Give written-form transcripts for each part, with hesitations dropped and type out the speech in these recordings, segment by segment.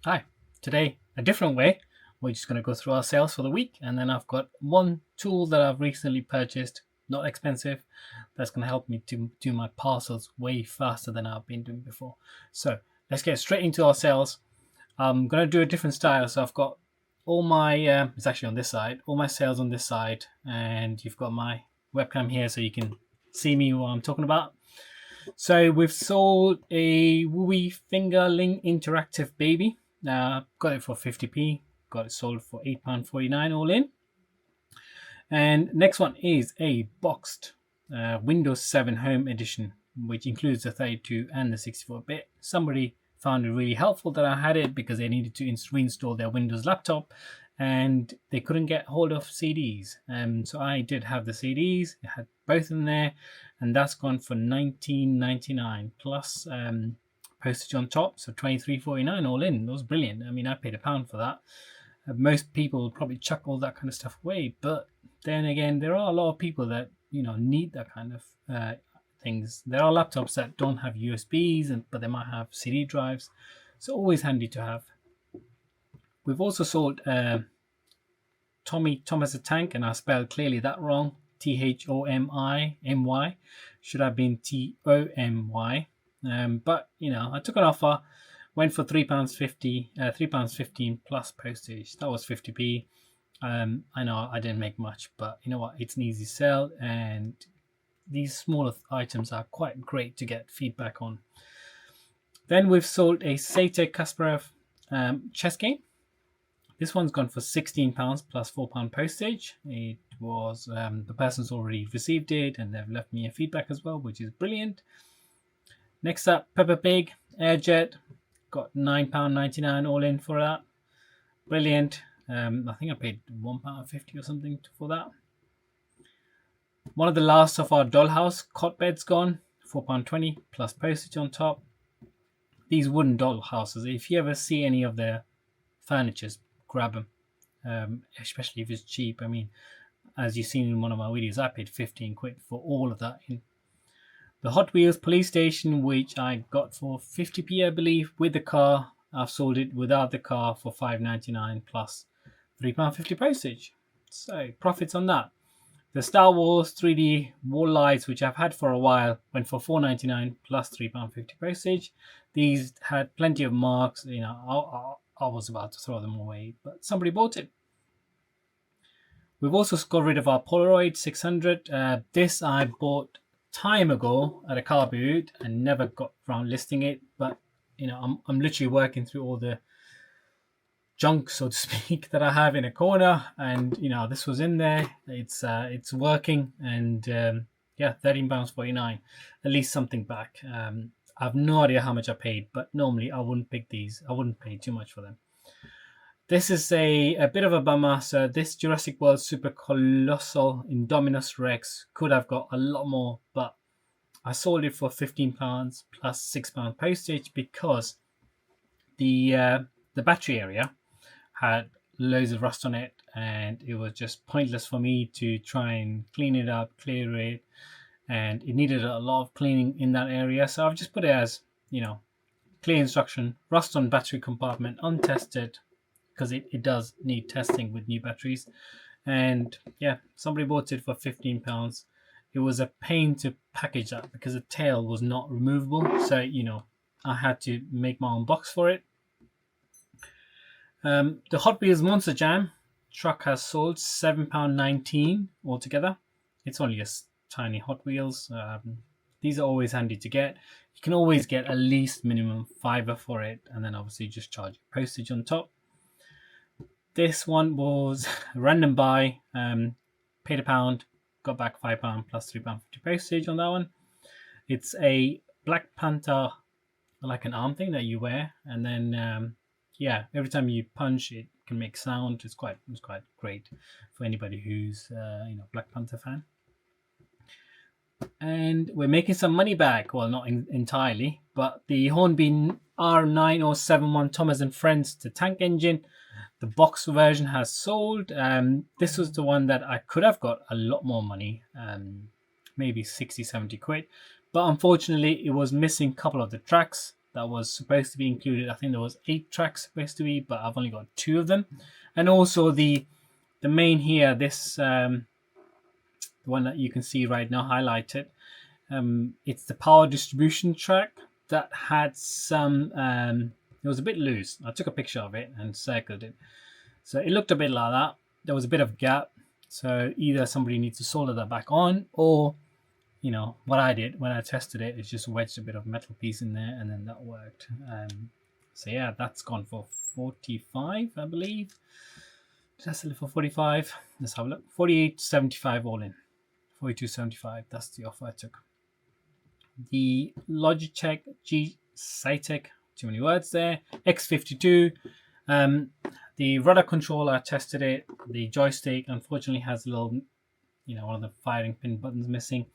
Hi, today a different way. We're just going to go through our sales for the week, and then I've got one tool that I've recently purchased, not expensive, that's going to help me to do my parcels way faster than I've been doing before. So let's get straight into our sales. I'm going to do a different style. So I've got all my, it's actually on this side, all my sales on this side, and you've got my webcam here so you can see me what I'm talking about. So we've sold a Wooey Fingerling Interactive Baby. Got it for 50p. Got it sold for £8.49 all in. And next one is a boxed Windows 7 Home Edition, which includes the 32 and the 64-bit. Somebody found it really helpful that I had it because they needed to reinstall their Windows laptop and they couldn't get hold of CDs. So I did have the CDs. It had both in there, and that's gone for $19.99 plus postage on top, so $23.49 all in. That was brilliant. I mean, I paid £1 for that. Most people would probably chuck all that kind of stuff away, but then again, there are a lot of people that need that kind of things. There are laptops that don't have USBs, but they might have CD drives, so always handy to have. We've also sold Thomas the Tank, and I spelled clearly that wrong. THOMIMY should have been TOMY. But I took an offer, went for £3.50, £3.15 plus postage. That was 50p. I know I didn't make much, but you know what? It's an easy sell, and these smaller items are quite great to get feedback on. Then we've sold a Sate Kasparov chess game. This one's gone for £16 plus £4 postage. It was the person's already received it, and they've left me a feedback as well, which is brilliant. Next up, Peppa Pig Airjet, got £9.99 all in for that. Brilliant. I think I paid £1.50 or something for that. One of the last of our dollhouse cot beds gone, £4.20 plus postage on top. These wooden dollhouses, if you ever see any of their furnitures, grab them, especially if it's cheap. I mean, as you've seen in one of my videos, I paid 15 quid for all of that. The Hot Wheels police station, which I got for 50p, I believe, with the car. I've sold it without the car for £5.99 plus £3.50 postage. So profits on that. The Star Wars 3D wall lights, which I've had for a while, went for £4.99 plus £3.50 postage. These had plenty of marks. I was about to throw them away, but somebody bought it. We've also got rid of our Polaroid 600. This I bought time ago at a car boot and never got around listing it. But I'm literally working through all the junk, so to speak, that I have in a corner, and this was in there. It's working, and £13.49, at least something back. I have no idea how much I paid, but normally I wouldn't pick these. I wouldn't pay too much for them. This is a bit of a bummer. So this Jurassic World Super Colossal Indominus Rex could have got a lot more, but I sold it for £15 plus £6 postage because the battery area had loads of rust on it, and it was just pointless for me to try and clean it up, clear it, and it needed a lot of cleaning in that area. So I've just put it as, clear instruction, rust on battery compartment, untested, because it does need testing with new batteries. And yeah, somebody bought it for £15. It was a pain to package that because the tail was not removable. So, I had to make my own box for it. The Hot Wheels Monster Jam truck has sold £7.19 altogether. It's only a tiny Hot Wheels. These are always handy to get. You can always get at least minimum £5 for it, and then obviously just charge postage on top. This one was a random buy. Paid £1, got back £5 plus £3.50 postage on that one. It's a Black Panther, like an arm thing that you wear, and then every time you punch, it can make sound. It's quite great for anybody who's Black Panther fan. And we're making some money back. Well, not entirely, but the Hornby R9071 Thomas and Friends, the tank engine, the box version has sold. This was the one that I could have got a lot more money, maybe 60-70 quid, but unfortunately it was missing a couple of the tracks. that was supposed to be included. I think there was 8 tracks supposed to be, but I've only got 2 of them. And also the main here, this the one that you can see right now highlighted, it's the power distribution track that had some it was a bit loose. I took a picture of it and circled it, so it looked a bit like that. There was a bit of gap, so either somebody needs to solder that back on, or what I did when I tested it is just wedged a bit of metal piece in there, and then that worked. So yeah, that's gone for 45, I believe. Did I sell it for 45? Let's have a look. 48.75 all in. 42.75. That's the offer I took. The Logitech G Cytec, too many words there, X52. The rudder controller, I tested it. The joystick unfortunately has a little, one of the firing pin buttons missing.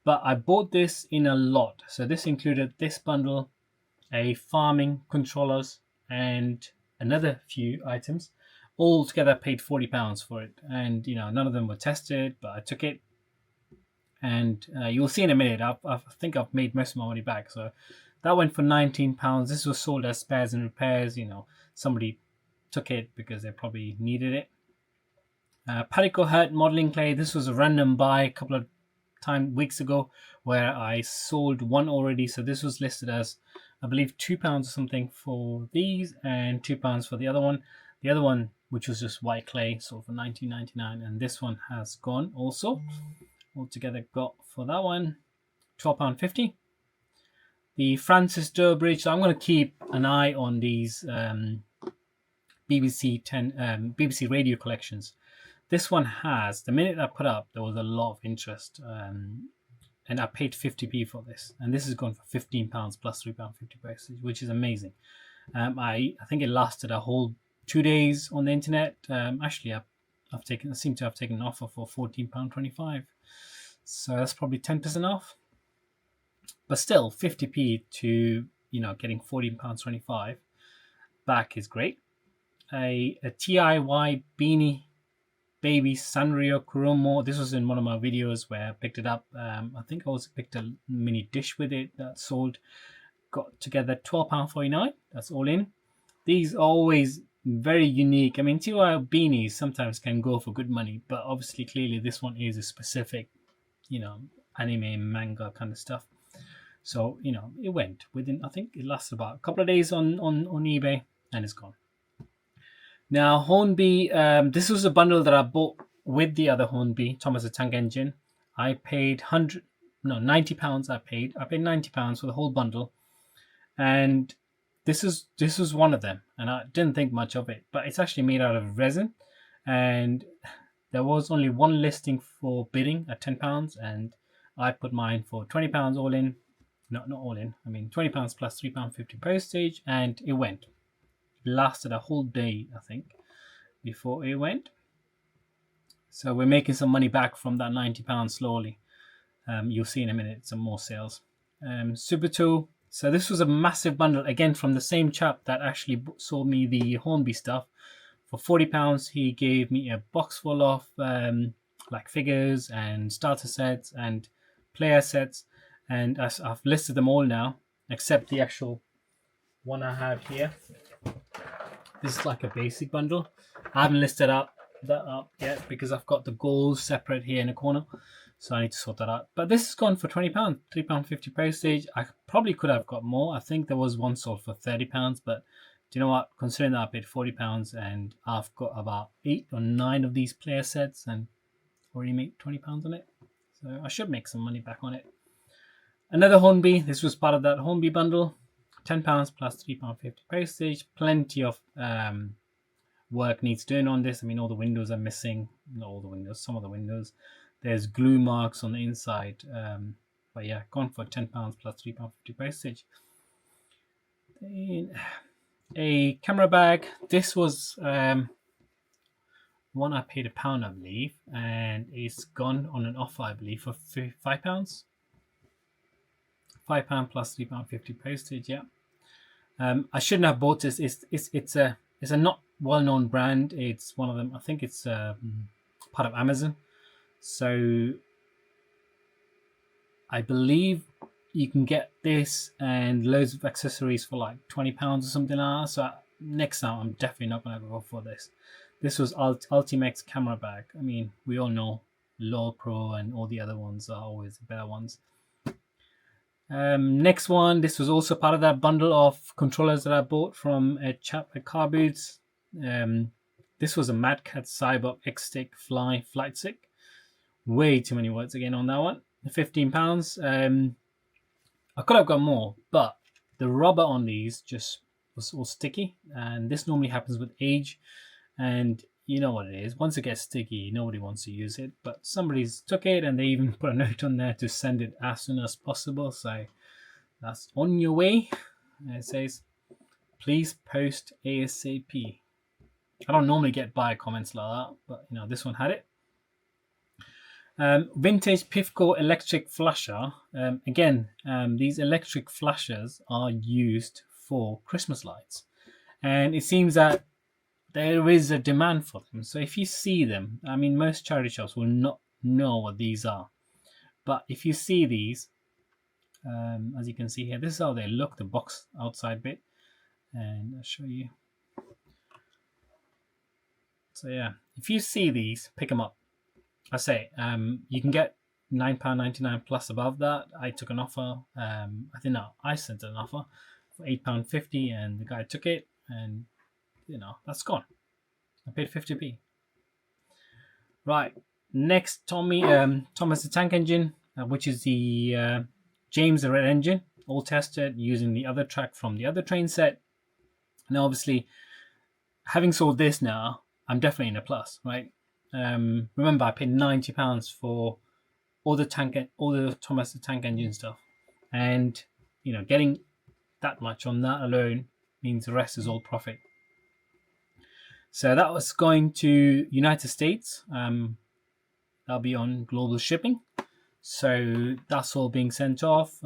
But I bought this in a lot. So this included this bundle, a farming controllers, and another few items. All together paid £40 for it. And, none of them were tested, but I took it. And you'll see in a minute, I think I've made most of my money back. So that went for £19. This was sold as spares and repairs. Somebody took it because they probably needed it. Palico Hurt modeling clay. This was a random buy a couple of weeks ago, where I sold one already. So this was listed as, I believe, £2 or something for these, and £2 for the other one. The other one, which was just white clay, sold for $19.99, and this one has gone also. Altogether got for that one £12.50. The Francis Durbridge. So I'm going to keep an eye on these BBC radio collections. This one has, the minute I put up, there was a lot of interest, and I paid 50p for this, and this has gone for £15 plus £3.50 postage, which is amazing. I think it lasted a whole 2 days on the internet. Actually, I seem to have taken an offer for £14.25, so that's probably 10% off. But still, 50p to getting £14.25 back is great. A DIY beanie baby Sanrio Kuromo. This was in one of my videos where I picked it up. I think I also picked a mini dish with it that sold. Got together £12.49. That's all in. These are always very unique. I mean, DIY beanies sometimes can go for good money, but obviously, clearly, this one is a specific, anime, manga kind of stuff. So, it went within, I think it lasted about a couple of days on eBay, and it's gone. Now, Hornby, this was a bundle that I bought with the other Hornby, Thomas the Tank Engine. I paid £90 I paid £90 for the whole bundle. And this was one of them, and I didn't think much of it, but it's actually made out of resin, and there was only one listing for bidding at £10, and I put mine for £20 all in. Not all in, I mean £20 plus £3.50 postage, and it went. It lasted a whole day, I think, before it went. So we're making some money back from that £90 slowly. You'll see in a minute some more sales. Super Tool. So this was a massive bundle, again, from the same chap that actually sold me the Hornby stuff. For £40, he gave me a box full of like figures and starter sets and player sets. And I've listed them all now, except the actual one I have here. This is like a basic bundle. I haven't listed that up yet because I've got the goals separate here in the corner. So I need to sort that out. But this has gone for £20, £3.50 postage. I probably could have got more. I think there was one sold for £30, but do you know what? Considering that I paid £40 and I've got about 8 or 9 of these player sets and already make £20 on it. So I should make some money back on it. Another Hornby. This was part of that Hornby bundle. £10 plus £3.50 postage. Plenty of work needs doing on this. I mean, all the windows are missing. Not all the windows, some of the windows. There's glue marks on the inside. But yeah, gone for £10 plus £3.50 postage. Then a camera bag. This was one I paid £1, I believe, and it's gone on an offer, I believe, for £5. £5 plus £3.50 postage. Yeah. I shouldn't have bought this. It's a not well-known brand. It's one of them. I think it's part of Amazon. So I believe you can get this and loads of accessories for like £20 or something like that. So next time I'm definitely not going to go for this. This was Ultimax camera bag. I mean, we all know Low Pro and all the other ones are always the better ones. Next one, this was also part of that bundle of controllers that I bought from a chap at Car Boots. This was a Mad Cat Cyber X-Stick Flight Stick. Way too many words again on that one. £15. I could have got more, but the rubber on these just was all sticky, and this normally happens with age. And you know what it is. Once it gets sticky, nobody wants to use it. But somebody's took it, and they even put a note on there to send it as soon as possible. So that's on your way. And it says, please post ASAP. I don't normally get buyer comments like that, but you know, this one had it. Vintage Pifco electric flasher. Again, these electric flashers are used for Christmas lights, and it seems that there is a demand for them. So if you see them, I mean, most charity shops will not know what these are, but if you see these, as you can see here, this is how they look, the box outside bit, and I'll show you. So yeah, if you see these, pick them up. I say, you can get £9.99 plus above that. I took an offer. I sent an offer for £8.50, and the guy took it, and you know, that's gone. I paid 50p. Right, next, Thomas the Tank Engine, which is the James the Red Engine, all tested using the other track from the other train set. Now, obviously, having sold this now, I'm definitely in a plus, right? Remember, I paid £90 for all the Thomas the Tank Engine stuff, and you know, getting that much on that alone means the rest is all profit. So that was going to United States. That'll be on global shipping. So that's all being sent off.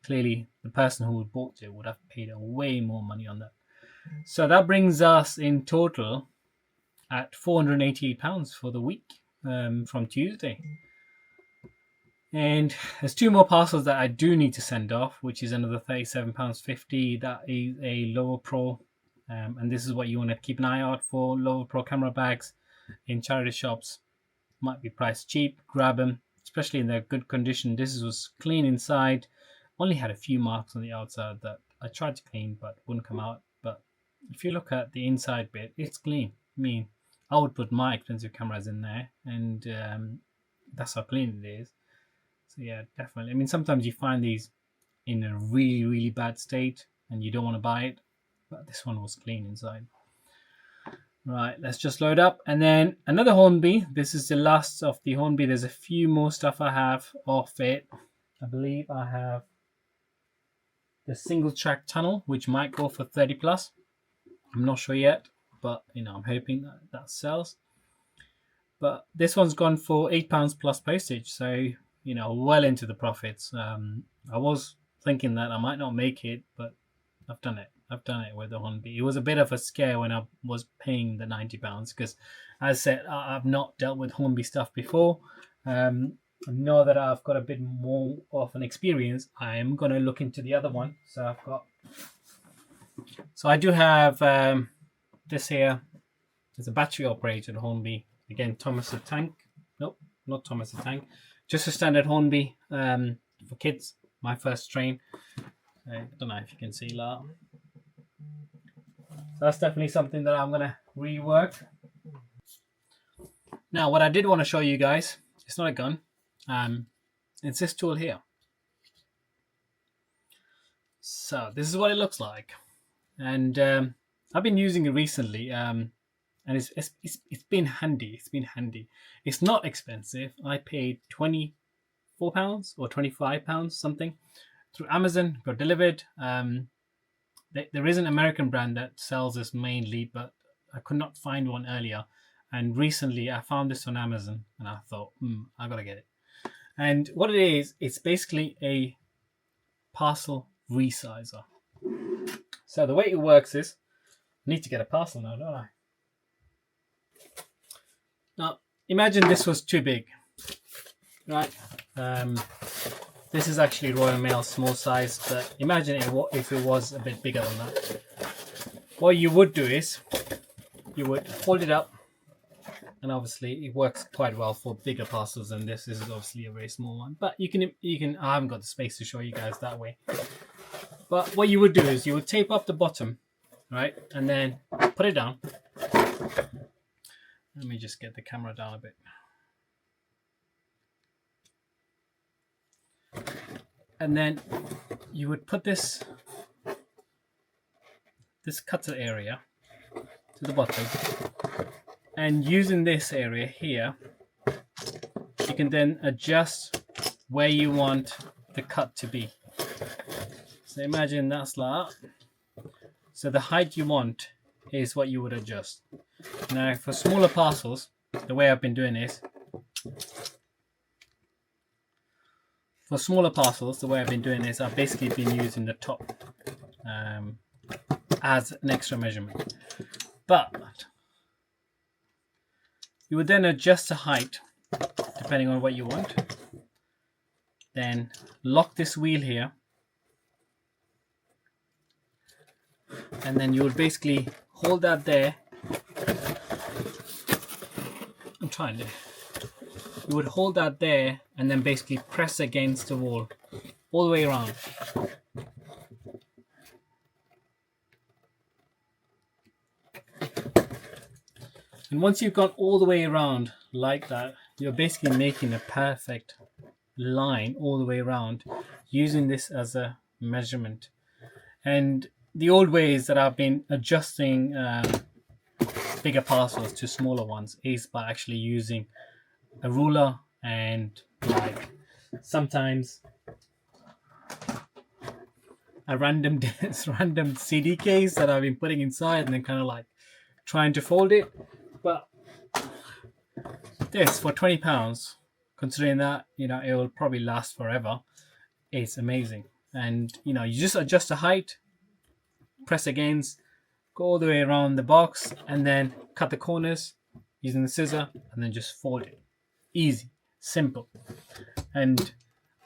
Clearly, the person who bought it would have paid way more money on that. So that brings us in total at £488 for the week from Tuesday. And there's 2 more parcels that I do need to send off, which is another £37.50. That is a Lower Pro. And this is what you want to keep an eye out for. Lower Pro camera bags in charity shops. Might be priced cheap. Grab them, especially in their good condition. This was clean inside. Only had a few marks on the outside that I tried to clean but wouldn't come out. But if you look at the inside bit, it's clean. I mean, I would put my expensive cameras in there, and that's how clean it is. So yeah, definitely. I mean, sometimes you find these in a really, really bad state and you don't want to buy it, but this one was clean inside. Right, let's just load up. And then another Hornby. This is the last of the Hornby. There's a few more stuff I have off it. I believe I have the single track tunnel, which might go for 30 plus. I'm not sure yet, but you know, I'm hoping that sells. But this one's gone for £8 plus postage, so you know, well into the profits. I was thinking that I might not make it, but I've done it. I've done it with the Hornby. It was a bit of a scare when I was paying the £90 because, as I said, I've not dealt with Hornby stuff before. Now that I've got a bit more of an experience, I am going to look into the other one. So I do have this here. It's a battery operated Hornby. Again, Thomas the Tank. Nope, not Thomas the Tank. Just a standard Hornby for kids. My first train. I don't know if you can see that. So that's definitely something that I'm going to rework. Now, what I did want to show you guys, it's not a gun. It's this tool here. So this is what it looks like. And I've been using it recently. And it's been handy. It's been handy. It's not expensive. I paid £24 or £25 something through Amazon. Got delivered. There is an American brand that sells this mainly, but I could not find one earlier. And recently I found this on Amazon, and I thought, I gotta get it. And what it is, it's basically a parcel resizer. So the way it works is, I need to get a parcel now, don't I? Now, imagine this was too big, right? This This is actually Royal Mail small size, but imagine if it was a bit bigger than that. What you would do is you would hold it up, and obviously it works quite well for bigger parcels than this. This is obviously a very small one, but you can. I haven't got the space to show you guys that way. But what you would do is you would tape up the bottom, right, and then put it down. Let me just get the camera down a bit. And then you would put this cutter area to the bottom, and using this area here, you can then adjust where you want the cut to be. So imagine that's like that. So the height you want is what you would adjust. Now for smaller parcels, the way I've been doing is, I've basically been using the top as an extra measurement. But you would then adjust the height depending on what you want. Then lock this wheel here, and then you would basically hold that there. You would hold that there and then basically press against the wall all the way around. And once you've gone all the way around like that, you're basically making a perfect line all the way around using this as a measurement. And the old ways that I've been adjusting bigger parcels to smaller ones is by actually using a ruler and like sometimes a random CD case that I've been putting inside and then kind of like trying to fold it. But this for £20, considering that it will probably last forever, it's amazing. And you just adjust the height, press against, go all the way around the box, and then cut the corners using the scissor, and then just fold it. Easy, simple. And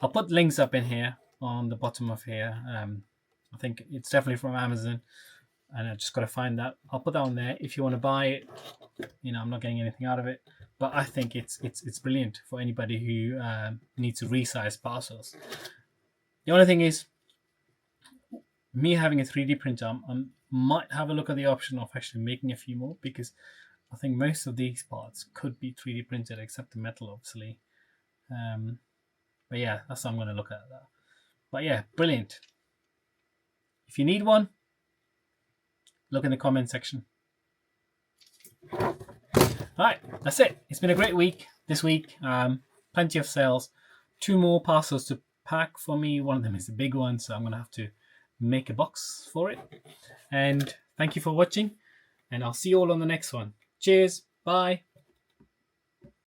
I'll put links up in here on the bottom of here. I think it's definitely from Amazon, and I just got to find that. I'll put that on there if you want to buy it. I'm not getting anything out of it, but I think it's brilliant for anybody who needs to resize parcels. The only thing is, me having a 3D printer, I might have a look at the option of actually making a few more, because I think most of these parts could be 3D printed except the metal, obviously. But yeah, that's what I'm going to look at that. But yeah, brilliant. If you need one, look in the comment section. Alright, that's it. It's been a great week this week. Plenty of sales. 2 more parcels to pack for me. One of them is a big one, so I'm going to have to make a box for it. And thank you for watching, and I'll see you all on the next one. Cheers. Bye.